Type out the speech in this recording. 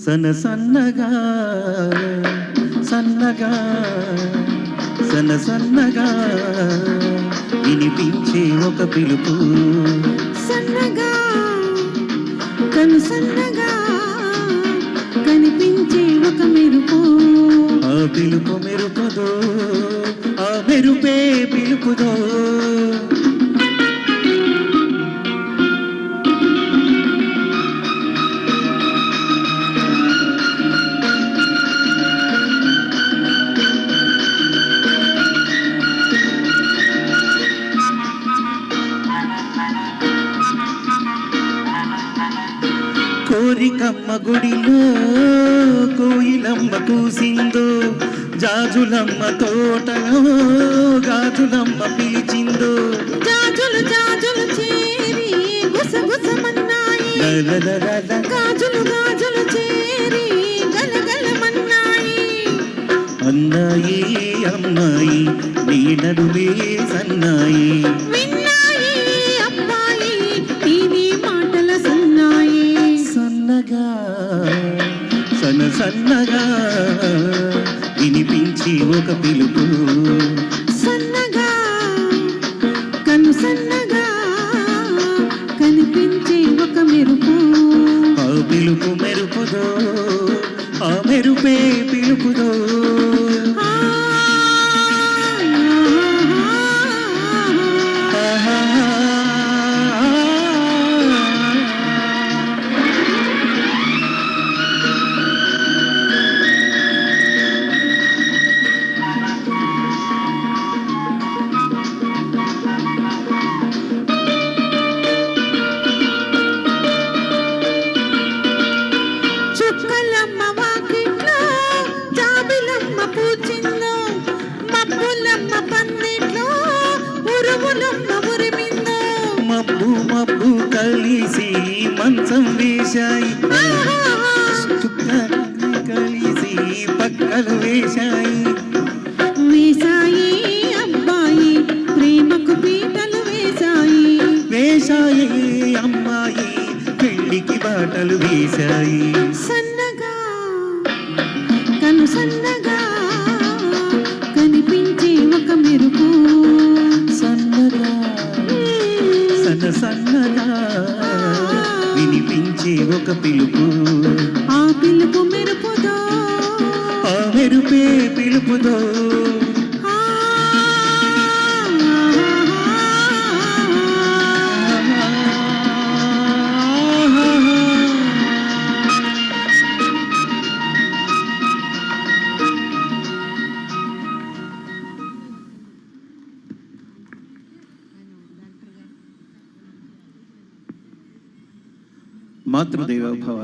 సన్నగా సన్నగా సన్నగా వినిపించే ఒక పిలుపు, సన్నగా సన్నగా కనిపించే ఒక మెరుపు. ఆ పిలుపు మెరుపుదో, ఆ మెరుపే పిలుపుదో. కోరికమ్మ గుడిలో కోయిలమ్మ కూసిందో, జాజులమ్మ తోటలో గాజులమ్మ పిలిచిందో. జాజులు జాజులు చేరి గుసగుసమన్నాయి, గాజులు గాజులు చేరి గలగలమన్నాయి. అన్నాయి అమ్మాయి నీ నడుమే సన్నాయి, విన్నాయి అబ్బాయి నీ మాటల సన్నాయి. సన్నగా సన్నగా వినిపించి ఒక పిలుపు, సన్నగా సన్నగా కనిపించే ఒక మెరుపు. ఆ పిలుపు మెరుపుదో, ఆ మెరుపే పిలుపుదో. చుక్కలమ్మ వాకిట్లో జాబిలమ్మ పూచిందో, మబ్బులమ్మ పందిట్లో ఉరుములమ్మ ఉరిమిందో. మబ్బు మబ్బు కలిసి మంచం వేశాయి, కలిసి పక్కలు వేశాయి. వేశాయి అబ్బాయి ప్రేమకు పీటలు వేశాయి, వేశాయి అమ్మాయి పెళ్లికి బాటలు వేశాయి. సన్నగా సన్నగా కనిపించే ఒక మెరుపు, సన్నగా సన్నగా వినిపించే ఒక పిలుపు, ఆ పిలుపు మెరుపుదో, ఆ మెరుపే పిలుపుదో. మాతృదేవో భవ.